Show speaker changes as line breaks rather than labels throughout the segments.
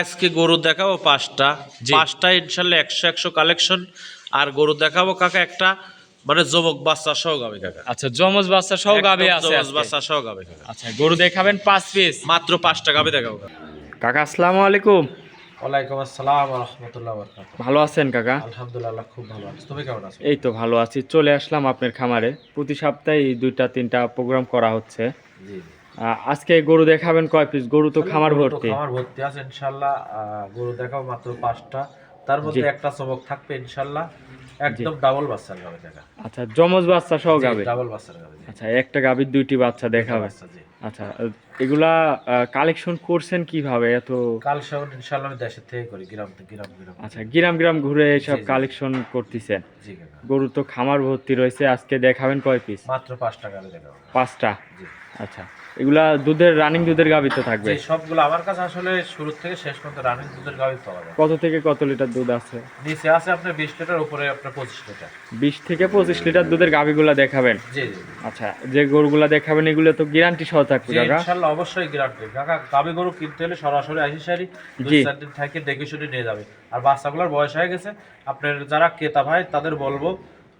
আজকে গরু দেখাবো পাঁচটা ইনশাল্লাহ 100 কালেকশন। আর গরু দেখাবো কাকা একটা মানে জমক বাচ্চা সহ গাবে কাকা।
আচ্ছা, জমজ বাচ্চা সহ গাবে আছে
জমক
আজকে।
বাচ্চা সহ গাবে কাকা।
আচ্ছা, গরু দেখাবেন 5 পিস।
মাত্র 5টা গাবে দেখাবো কাকা।
কাকা আসসালামু আলাইকুম।
ওয়ালাইকুম আসসালাম ওয়া রাহমাতুল্লাহি ওয়া বারাকাতুহু।
ভালো আছেন কাকা?
আলহামদুলিল্লাহ খুব ভালো আছি, তুমি কেমন আছো?
এই তো ভালো আছি। চলে আসলাম আপনার খামারে। প্রতি সপ্তাহে 2-3টা প্রোগ্রাম করা হচ্ছে।
জি
আজকে গরু দেখাবেন কয় পিস? গরু তো খামার ভর্তি।
খামার ভর্তি আছে ইনশাআল্লাহ। গরু দেখাবো মাত্র 5টা, তার মধ্যে একটা চমক থাকবে ইনশাআল্লাহ। একদম ডাবল বাচ্চার গাবে কাকা।
আচ্ছা, জমজ বাচ্চা সহ গাবে।
ডাবল বাচ্চার গাবে।
আচ্ছা, একটা গাবির 2টি বাচ্চা দেখাবে। আচ্ছা, এগুলা কালেকশন করছেন কিভাবে? এত
কালেকশন ইনশাআল্লাহ আমি দেশের থেকে করি, গ্রাম থেকে গ্রাম।
আচ্ছা, গ্রাম ঘুরে এসব কালেকশন করতেছেন।
জি কাকা।
গরু তো খামার ভর্তি রয়েছে। আজকে দেখাবেন কয় পিস?
মাত্র 5টা গাবে দেখাবো।
5টা।
জি।
আচ্ছা, এগুলা রানিং দুধের গাভী তো থাকবে?
জি, সবগুলো আমার কাছে আসলে শুরু থেকে শেষ পর্যন্ত রানিং দুধের গাভী পাওয়া যায়।
কত থেকে কত লিটার দুধ আছে?
নিচে আছে আপনার 20 লিটার, উপরে আপনার 25 লিটার।
20 থেকে 25 লিটার দুধের গাভীগুলা দেখাবেন?
জি জি।
আচ্ছা, যে গরুগুলা দেখাবেন এগুলো তো গ্যারান্টি সহ থাকবে কাকা?
ইনশাআল্লাহ অবশ্যই গ্যারান্টি কাকা। গাভী গরু কিনতে হলে সরাসরি আসি সারি 2-4 দিন থেকে দেখে শুনে নিয়ে যাবে। আর বাচ্চাগুলোর বয়স হয়ে গেছে, আপনার যারা ক্রেতা ভাই তাদের বলবো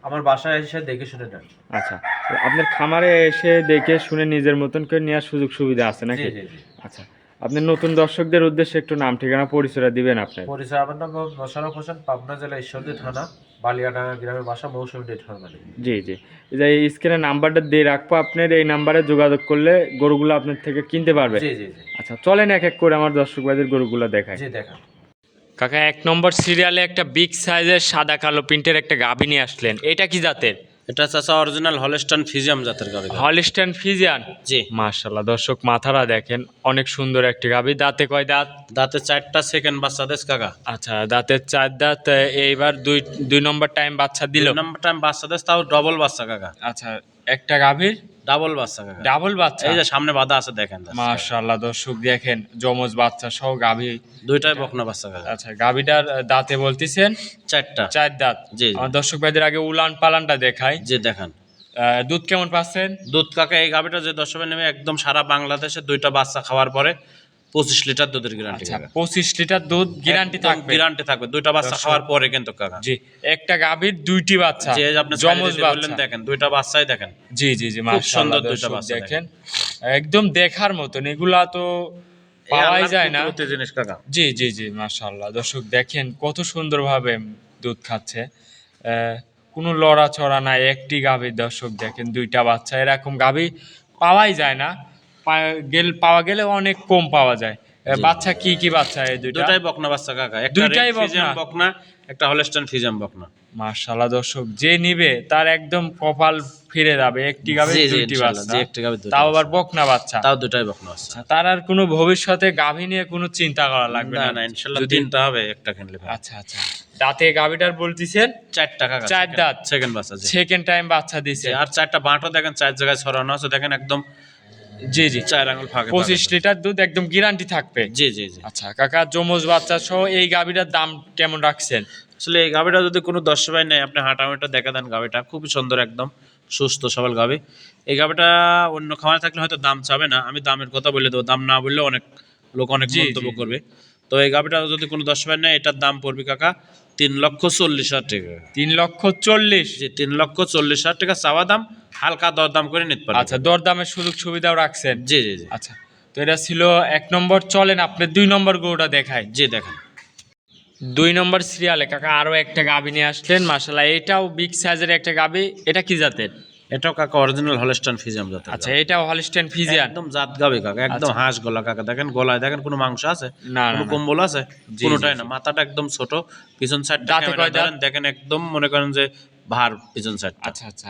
আমার বাসায় এসে দেখে শুনে নেন।
আচ্ছা, তো আপনার খামারে এসে দেখে শুনে নিজের মতন করে নেওয়ার সুযোগ সুবিধা আছে নাকি?
জি জি।
আচ্ছা, আপনি নতুন দর্শকদের উদ্দেশ্যে একটু নাম ঠিকানা পরিচয় দিবেন আপনার?
পরিচয়, আমার নাম মোশাররফ হোসেন, পাবনা জেলা ঈশ্বরদী থানা, বালিয়াডাঙ্গা গ্রামের বাসা, মৌসুমী ডেট ফার্মালি।
জি জি। এই স্ক্রিনে নাম্বারটা দিয়ে রাখবো, আপনার এই নাম্বারে যোগাযোগ করলে গরুগুলো আপনার থেকে কিনতে পারবে।
জি জি জি।
আচ্ছা, চলেন এক এক করে আমার দর্শক ভাইদের গরুগুলো দেখাই।
জি দেখান
কাকা, 1 নম্বর সিরিয়ালে একটা বিগ সাইজের সাদা কালো প্রিন্টের একটা গাভী নিয়ে আসলেন। এটা কি জাতের?
এটা চাচা অরিজিনাল হলস্টাইন ফ্রিজিয়ান জাতের গাভী।
Holstein Friesian?
জি।
মাশাআল্লাহ, দর্শক মাথাটা দেখেন, অনেক সুন্দর একটা গাভী। দাঁতে কয় দাঁত?
দাঁতে 4টা, সেকেন্ড বাচ্চা দেশ কাকা।
আচ্ছা, দাঁতের 4 দাঁত। এইবার দুই নম্বর টাইম বাচ্চা দিল?
2 নম্বর টাইম বাচ্চা দেশ, তাও ডবল বাচ্চা কাকা।
আচ্ছা, একটা গাভীর
ডাবল বাচ্চা কাকা।
ডাবল বাচ্চা?
এই যে সামনে বাঁধা আছে দেখেন।
মাশাআল্লাহ, দর্শক দেখেন, যমজ বাচ্চা সহ গাভী।
দুইটাই বকনা বাচ্চা কাকা।
আচ্ছা, গাভীটার দাঁতে বলতেছেন
4টা।
4 দাঁত?
জি।
আমার দর্শক ভাইদের আগে উলান পালানটা দেখাই।
জি দেখান।
দুধ কেমন পাচ্ছেন?
দুধ কাকা এই গাভীটা যে দর্শক নেবে একদম সারা বাংলাদেশে 2টা বাচ্চা খাওয়ার পরে 25 লিটার দুধের গ্যারান্টি
আচ্ছা,
কাকা।
25 লিটার দুধ গ্যারান্টি থাকবে?
গ্যারান্টি থাকবে 2টা বাচ্চা খাওয়ার পরে কিন্তু কাকা।
জি, একটা গাভীর 2টি বাচ্চা,
যে আপনি
যমজ
বললেন
বাচ্চা।
দেখেন 2টা বাচ্চাই দেখেন।
জি জি জি,
খুব
মাশাআল্লাহ,
সুন্দর 2টা
দর্শক
বাচ্চা
দেখেন, একদম দেখার মতন। এগুলা তো পাওয়াই যায় না।
কুদরতি জিনিস কাকা।
জি জি জি, মাশাআল্লাহ, দর্শক দেখেন কত সুন্দরভাবে দুধ খাচ্ছে। কোনো লড়াচড়া নাই, একটি গাভীর। দর্শক দেখেন 2টা বাচ্চা, এরকম গাভী পাওয়াই যায় না। পাওয়া গেলে অনেক কম পাওয়া যায়। বাচ্চা কি কি বাচ্চা এই দুইটা?
দুটাই বকনা বাচ্চা কাকা। একটা
দুইটাই
বকনা, একটা হলস্টাইন ফ্রিজিয়ান বকনা।
মাশাআল্লাহ, দর্শক যে নিবে তার একদম কপাল ফিরে যাবে। একটি গাভী 2টি বাচ্চা, তাও আবার বকনা বাচ্চা,
তাও দুটাই বকনা বাচ্চা।
তার আর কোনো ভবিষ্যতে গাভী নিয়ে কোনো চিন্তা করা লাগবে না?
না ইনশাআল্লাহ 3টা হবে, একটা কিনলে।
আচ্ছা আচ্ছা, দাঁতে গাভীটার বলতেছেন
4টা কাকা।
4 দাঁত,
সেকেন্ড বাচ্চা।
সেকেন্ড টাইম বাচ্চা দিছে।
আর 4টা বাঁটও দেখেন 4 জায়গায় ছড়ানো আছে দেখেন একদম।
জি জি,
4 আঙ্গুল ফাঁকে।
25 লিটার দুধ একদম গ্যারান্টি থাকবে?
জি জি জি।
আচ্ছা কাকা, যমজ বাচ্চা সহ এই গাভীটার দাম কেমন রাখছেন?
আসলে এই গাভীটা যদি কোনো দর্শক ভাই নেয়, আপনি হাঁটামিটা দেখা দেন, গাভীটা খুবই সুন্দর, একদম সুস্থ সবল গাভী। এই গাভীটা অন্য খামারে থাকলে হয়তো দাম চাবে না, আমি দামের কথা বলে দেবো। দাম না বললে অনেক লোক অনেক মন্তব্য করবে। তো এই গাভীটা যদি কোনো দর্শক ভাই নেয়, এটার দাম পড়বে কাকা 3,40,000 টাকা।
3,40,000?
জি, 3,40,000 টাকা চাওয়া দাম, হালকা দরদাম করে নিতে পারবেন।
আচ্ছা, দরদামের সুযোগ সুবিধাও রাখছেন?
জি জি জি।
আচ্ছা, তো এটা ছিল 1 নম্বর। চলেন আপনি 2 নম্বর গরুটা দেখাই।
জি দেখেন।
2 নম্বর সিরিয়ালে কাকা আরো একটা গাভী নিয়ে আসলেন। মাশাআল্লাহ, এটাও বিগ সাইজের একটা গাভী। এটা কি জাতের?
এটাও কাকা অরিজিনাল হলস্টাইন ফ্রিজিয়ান জাতের।
আচ্ছা, এটাও হলস্টাইন ফ্রিজিয়ান?
একদম জাত গাভী কাকা, একদম হাঁস গলা কাকা। দেখেন গলায় দেখেন কোনো মাংস আছে?
না,
কোনো কম্বল আছে? কোনোটাই না। মাথাটা একদম ছোট, পিছন সাইডটা দেখেন একদম মনে করেন যে ভার পিছন সাইড।
আচ্ছা আচ্ছা,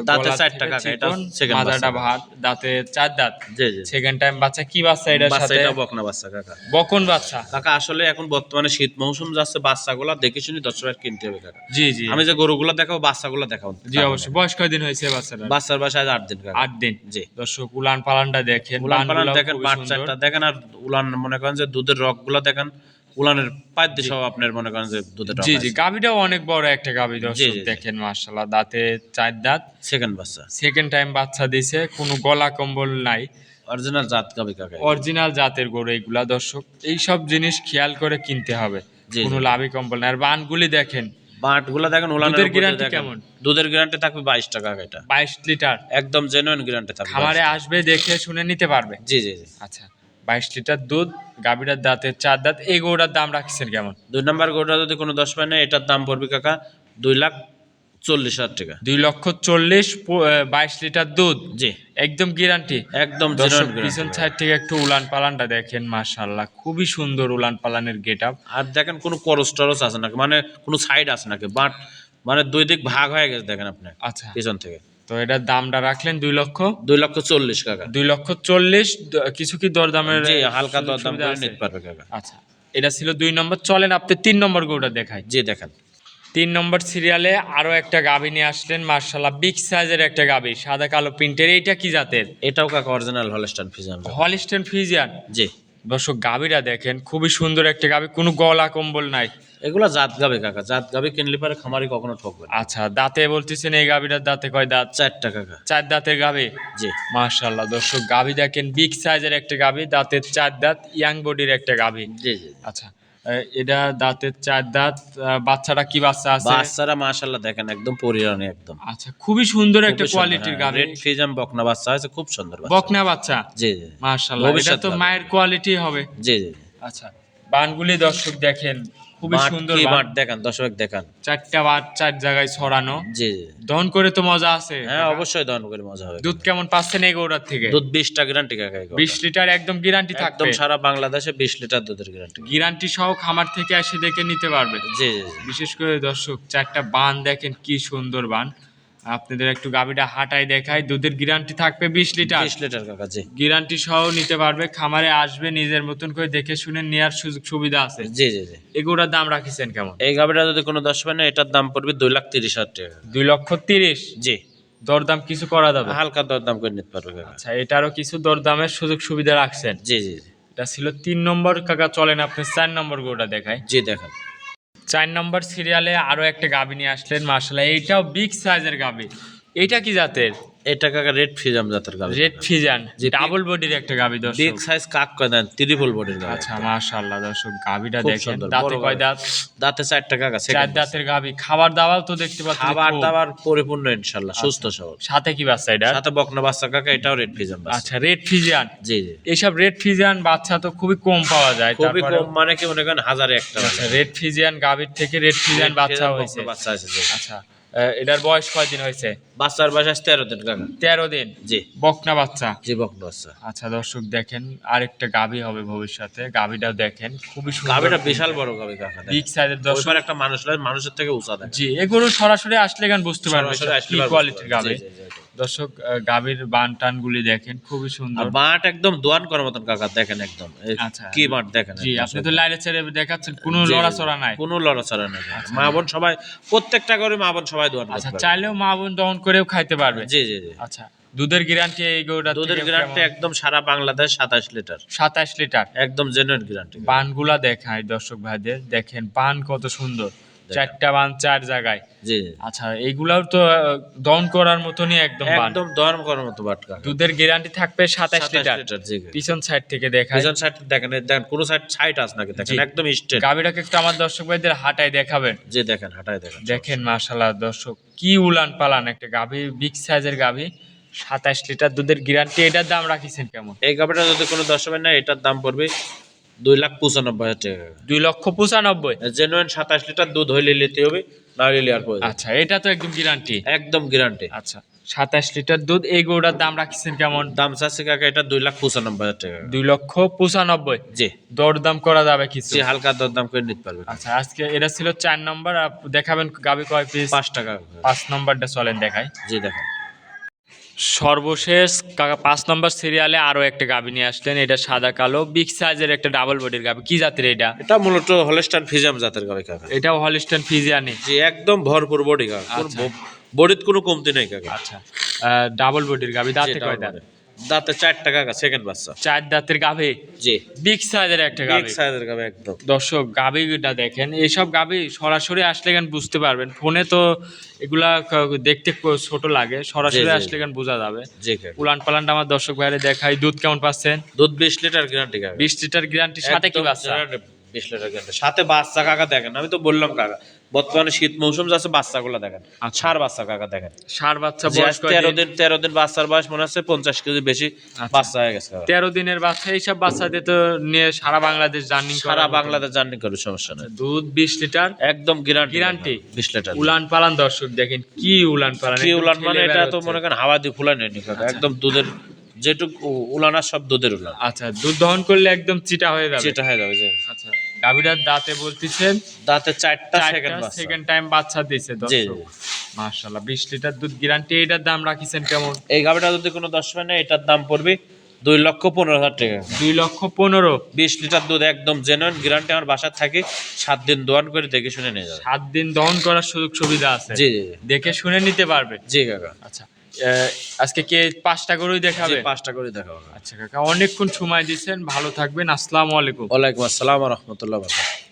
দাঁতে 4টা কাকা। এটা সেকেন্ড
মাথাটা ভার, দাঁতে 4 দাঁত।
জি জি।
সেকেন্ড টাইম বাচ্চা। কি বাচ্চা এটার সাথে?
এটা বকনা বাচ্চা কাকা।
বকন বাচ্চা
কাকা। আসলে এখন বর্তমানে শীত মৌসুম যাচ্ছে, বাচ্চাগুলা দেখে শুনি দর্শকের কিনতে হবে কাকা।
জি জি,
আমি যে গরুগুলো দেখাবো, বাচ্চাগুলো দেখাবো।
জি অবশ্যই। বয়স কয়দিন হয়েছে বাচ্চাটার?
বাচ্চার বয়স 8 দিন কাকা।
8 দিন?
জি।
দর্শক উলান পালানটা দেখেন,
উলান পালান দেখেন, পাঁচ 4টা দেখেন। আর উলান মনে করেন যে দুধের রকগুলো দেখেন, উলানের পাঁচ দিয়ে সব আপনার মনে করেন যে দুধের রক।
জি জি, গাভীটাও অনেক বড় একটা গাভী। দর্শক দেখেন, মাশাআল্লাহ, দাঁতে 4 দাঁত,
সেকেন্ড বাচ্চা।
সেকেন্ড টাইম বাচ্চা দিছে। কোনো গলা কম্বল নাই।
অরিজিনাল জাত গাবি কাকা।
অরিজিনাল জাতের গরু এইগুলা দর্শক, এইসব জিনিস খেয়াল করে কিনতে হবে,
জি,
কোনো
জি।
লাভই কম বলে না। আর বানগুলি দেখেন,
বাটগুলা দেখেন, উলানের
দুধের
উপর দিয়ে
গ্যারান্টি
দেখেন।
কেমন?
দুধের গ্যারান্টি থাকবে 22 টাকা এটা।
22 লিটার
একদম জেনুইন গ্যারান্টি থাকবে।
খামারে
22 টাকা।
আসবে, দেখে শুনে নিতে পারবে।
জি জি জি।
আচ্ছা, 22 লিটার দুধ, গাভীটার দাঁতের 4 দাঁত। এই গরুটার দাম রাখছেন কেমন?
2 নাম্বার গরুটা যদি কোনো 10 পায় না, এটার দাম পড়বে কাকা 2,40,000 টাকা।
2,40,000, 22 লিটার দুধ,
জি,
একদম গ্যারান্টি।
একদম
দর্শক
জেনুইন
পিছন
গ্যারান্টি।
সাইড থেকে একটু উলান পালানটা দেখেন, মাশাআল্লাহ খুবই সুন্দর উলান পালানের গেটআপ।
আর দেখেন কোনো করস টরস আছে নাকি, মানে কোনো সাইড আছে নাকি, বাট মানে দুই দিক ভাগ হয়ে গেছে দেখেন আপনি
আচ্ছা,
পিছন থেকে।
তো এটার দামটা রাখলেন
2,40,000 কাকা।
2,40,000। কিছু কি দরদামের
জি, হালকা
সুযোগ
দরদাম
সুবিধা
করে
আছে?
নিতে পারবে কাকা।
আচ্ছা, এটা ছিল 2 নম্বর। চলেন আপনি 3 নম্বর গরুটা দেখাই।
জি দেখেন।
3 নম্বর সিরিয়ালে আরো একটা গাভী নিয়ে আসলেন, মার্শাল্লাহ বিগ সাইজের একটা গাভী, সাদা কালো প্রিন্টের। এইটা কি জাতের?
এটাও কাকা original Holstein Friesian.
Holstein Friesian.
জি,
দর্শক গাভীটা দেখেন, খুবই সুন্দর একটা গাভী, কোনো গলা কম্বল নাই।
এগুলা জাত গাবে কাকা, জাত গাবে কিনলে পারে খামারি কখনো ঠকবে না।
আচ্ছা, দাঁতে বলতেছেন এই গাভীটার দাঁতে কয় দাঁত?
4 টাকা কাকা।
4 দাঁতের গাভী।
জি,
মাশাআল্লাহ দর্শক, গাভী দেখেন বিগ সাইজের একটা গাভী, দাঁতের 4 দাঁত, ইয়াং বডির একটা গাভী।
জি জি।
আচ্ছা, এটা দাঁতের 4 দাঁত। বাচ্চাটা কি বাচ্চা আছে?
বাচ্চারা মাশাআল্লাহ দেখেন একদম পরিরানি একদম।
আচ্ছা, খুবই সুন্দর একটা কোয়ালিটির গাভী।
রেড ফ্রিজিয়ান বকনা বাচ্চা আছে, খুব সুন্দর বাচ্চা।
বকনা বাচ্চা।
জি জি।
মাশাআল্লাহ, এটা
ভবিষ্যৎ
তো
গাভী।
মায়ের কোয়ালিটি হবে।
জি জি।
আচ্ছা, বানগুলি দর্শক দেখেন, খুবই
বাট
সুন্দর
কি
বান।
বাট দেখেন, দর্শক দেখান।
4টা বাট 4 জায়গায় ছড়ানো।
জি জি।
দহন করে তো মজা আছে।
হ্যাঁ অবশ্যই দহন করে মজা হবে।
দুধ কেমন পাচ্ছেন এই গরুটার থেকে?
দুধ 20টা গ্যারান্টি কাকা।
20 লিটার একদম গ্যারান্টি
একদম
থাকবে।
সারা বাংলাদেশে 20 লিটার দুধের গ্যারান্টি।
গ্যারান্টি সহ খামার থেকে এসে দেখে নিতে পারবে।
জি জি জি।
বিশেষ করে দর্শক 4টা বান দেখেন, কি সুন্দর বান। আপনাদের একটু গাভীটা হাঁটাই দেখাই। দুধের গ্যারান্টি থাকবে 20 লিটার।
20 লিটার কাকা। জি
গ্যারান্টি সহ নিতে পারবে, খামারে আসবে, নিজের মতন করে দেখে শুনে নেওয়ার সুযোগ সুবিধা আছে।
জি জি জি।
এগুলোর দাম রাখিছেন কেমন?
এই গাভিটা যদি কোনো 10 পায় না, এটার দাম পড়বে 2,30,000 টাকা।
2,30,000।
জি,
দরদাম কিছু করা যাবে?
হালকা দরদাম করে নিতে পারবে কাকা।
আচ্ছা, এটারও কিছু দরদামের সুযোগ সুবিধা রাখছেন।
জি জি জি।
এটা ছিল 3 নম্বর কাকা। চলেন আপনি 4 নম্বর গরুটা দেখাই।
জি দেখেন।
4 নম্বর সিরিয়ালে আরো একটা গাভী নিয়ে আসলেন, মাশাআল্লাহ এইটাও বিগ সাইজের গাভী। এইটা কি জাতের?
এটা কাকা রেড ফ্রিজিয়ান জাতের গাভি।
রেড ফিজান,
জি,
ডাবল বডির একটা গাভী
বিগ
দর্শক।
সাইজ কাক কয় দেন, ত্রিপল বডির গাভি।
আচ্ছা, মাশাআল্লাহ দর্শক, গাভীটা
খুব
দেখেন,
সুন্দর,
দাঁতে
বড়
কয়
গাভী।
দাঁত?
দাঁতে 4 টাকা কাকা।
4 দাঁতের গাভী। খাবার দাবার তো দেখতে পাচ্ছেন
খাবার
খুব।
দাবার পরিপূর্ণ ইনশাআল্লাহ, সুস্থ সবল।
সাথে কি বাচ্চা এটা?
সাথে বকনা বাচ্চা কাকা, এটাও রেড ফ্রিজিয়ান বাচ্চা।
আচ্ছা, রেড ফিজিয়ান।
জি জি।
এইসব রেড ফিজিয়ান বাচ্চা তো খুবই কম পাওয়া যায়।
খুবই
তারপরে
কম, মানে কি মনে করেন হাজারে একটা।
আচ্ছা, রেড ফিজিয়ান গাভীর থেকে রেড ফিজিয়ান বাচ্চা হয়েছে।
বাচ্চা আছে জি।
আচ্ছা, এটার বয়স কয়দিন হয়েছে?
বাচ্চার বয়স 13 দিন কাকা।
13 দিন।
জি
বকনা বাচ্চা।
জি, বকনা বাচ্চা।
আচ্ছা দর্শক দেখেন, আরেকটা গাভী হবে ভবিষ্যতে। গাভীটাও দেখেন, খুবই সুন্দর।
গাভিটা বিশাল বড় গাভি কাকা।
বিগ সাইজের দর্শক।
ওইবার একটা মানুষ নয়, মানুষের থেকে উঁচা দেখে।
জি, এগুলো সরাসরি আসলে গান বুঝতে পারবে
সরাসরি আসলে
কি
বুঝতে
কোয়ালিটির
পারবে।
গাভী।
জি, জি, জি।
দর্শক, গাভীর বান টান গুলি দেখেন, খুবই সুন্দর।
আর বাট একদম দোয়ান করার মতন কাকা, দেখেন একদম। এই
আচ্ছা।
কি বাট দেখেন।
জি,
একদম
আপনি তো লাইনে ছেড়ে দেখাচ্ছেন, কোনো
জি, জি,
লড়াচড়া নাই।
কোনো লড়াচড়া নাই কাকা। মা বোন সবাই, প্রত্যেকটা করে মা বোন সবাই দোয়ান
আচ্ছা,
করতে পারবে।
চাইলেও মা বোন দহন করেও খাইতে পারবে।
জি জি জি।
আচ্ছা, দুধের গ্যারান্টি এই গরুটা?
দুধের গ্যারান্টি একদম সারা বাংলাদেশ 27 লিটার।
27 লিটার।
একদম জেনুইন গ্যারান্টি।
বানগুলা দেখায় দর্শক ভাইদের, দেখেন বান কত সুন্দর। 4টা বান 4 জায়গায়।
জি।
আচ্ছা, এইগুলাও তো দহন করার মতনই একদম বান।
একদম দোয়ান করার মতো বাট কাকা।
দুধের গ্যারান্টি থাকবে 27 লিটার।
লিটার জি।
পিছন সাইড থেকে দেখায়।
পিছন সাইড দেখেন, দেখেন কোন সাইড সাইড আছে নাকি দেখেন,
জি।
একদম স্ট্রেট।
গাভীটাকে একটু আমার দর্শক ভাইদের হাঁটায় দেখাবেন।
জি দেখেন, হাঁটায় দেখেন।
দেখেন মাশাআল্লাহ দর্শক, কি উলান পালান একটা গাভী, বিগ সাইজের গাভী, 27 লিটার দুধের গ্যারান্টি। এটার দাম রাখিছেন কেমন?
এই গাভিটা যদি কোনো 10 হবে না, এটার দাম পড়বে 2,95,000 টাকা।
2,95,000।
জেনুইন 27 লিটার দুধ হইলে নিতে হবে, না হলে আর প্রয়োজন।
আচ্ছা, এটা তো একদম গ্যারান্টি।
একদম গ্যারান্টি।
আচ্ছা, 27 লিটার দুধ। এই গরুটার দাম রাখিছেন কেমন?
দাম চাচ্ছে কাকা এটা 2,95,000 টাকা।
2,95,000।
জি
দরদাম করা যাবে কিছু?
জি, হালকা দরদাম করে নিতে পারবে।
আচ্ছা, আজকে এটা ছিল 4 নম্বর। দেখাবেন গাভী কয় পিস?
5 টাকা।
5 নম্বরটা চলেন দেখাই।
জি দেখেন।
সর্বশেষ কাকা 5 নম্বর সিরিয়ালে আরো একটা গাভী নিয়ে আসলেন। এটা সাদা কালো বিগ সাইজের একটা ডাবল বডির গাভী। কি জাতের এটা?
এটা মূলত হলস্টাইন ফ্রিজিয়ান জাতের গাভি কাকা।
এটাও হলিস্টাইন ফ্রিজিয়ানি।
জি, একদম ভরপুর বডি কাকা।
আচ্ছা।
বডিত কোনো কমতি নাই কাকা।
আচ্ছা, ডাবল বডির গাভী। দাঁতে
জি,
কয়
double
দাঁত?
body। দাঁতে 4টা কাকা, সেকেন্ড বাচ্চা।
4 দাঁতের গাভী,
জি,
বিগ সাইজের একটা
বিগ
গাভী।
সাইজের গাবে একদম।
দর্শক গাভীটা দেখেন, এইসব গাভী সরাসরি আসলে কেন বুঝতে পারবেন, ফোনে তো এগুলা দেখতে ছোট লাগে, সরাসরি
জি।
আসলে কেন বোঝা যাবে।
জি কাকা।
উলান পালানটা আমার দর্শক ভাইরে দেখাই। দুধ কেমন পাচ্ছেন?
দুধ 20 লিটার গ্যারান্টি কাকা।
20 লিটার গ্যারান্টি, সাথে কি
একদম
বাচ্চা?
guarantee 20 লিটার গ্যারান্টি, সাথে বাচ্চা কাকা দেখেন, আমি তো বললাম কাকা বর্তমানে শীত মৌসুম যাচ্ছে, বাচ্চাগুলো দেখেন,
আচ্ছা।
ষাঁড় বাচ্চা কাকা দেখেন।
ষাঁড় বাচ্চা,
যে
বয়স
আজ 13
কয়দিন?
দিন, 13 দিন বাচ্চার বয়স মনে হচ্ছে 50 কেজি বেশি বাচ্চা হয়ে গেছে কাকা।
13 দিনের বাচ্চা। এইসব বাচ্চা দিয়ে তো নিয়ে সারা বাংলাদেশ জার্নি করা।
সারা বাংলাদেশ জার্নি করে, সমস্যা নেই।
দুধ 20 লিটার
একদম গ্যারান্টি।
গ্যারান্টি।
20 লিটার।
উলান পালান দর্শক দেখেন, কি উলান পালান,
কি
একদম
উলান মানে
ঠেলে
এটা
বের
তো
হচ্ছে।
মনে করেন হাওয়া দিয়ে ফুলাই নেয়নি কাকা, একদম দুধের যেটুকু উলান আর সব দুধের উলান।
আচ্ছা, দুধ দহন করলে একদম চিটা হয়ে যাবে।
সেটা হয়ে যাবে। যে
আচ্ছা, গাভীটার দাঁতে বলতেছেন
দাঁতে 4টা, সেকেন্ড বাচ্চা।
সেকেন্ড টাইম বাচ্চা দিয়েছে
জি
দর্শক। মাশাআল্লাহ, 20 লিটার দুধ গ্যারান্টি। এটার দাম রাখিছেন কেমন?
এই গাভিটা যদি কোনো দর্শক নেয়, এটার দাম পড়বে 2,15,000 টাকা।
2,15,000।
20 লিটার দুধ একদম জেনুইন গ্যারান্টি, আমার বাসায় থাকে, 7 দিন দোয়ান করে দেখে শুনে নিয়ে যাবে।
7 দিন দহন করার সুযোগ সুবিধা আছে।
জি।
দেখে শুনে নিতে পারবে।
জি কাকা।
আচ্ছা, আজকে কে 5টা গরুই দেখাবে?
5টা করে দেখাবো।
আচ্ছা কাকা, অনেকক্ষণ সময় দিচ্ছেন, ভালো থাকবেন, আসসালামু আলাইকুম।
ওয়ালাইকুম আসসালাম ওয়া রাহমাতুল্লাহি ওয়া বারাকাতুহু।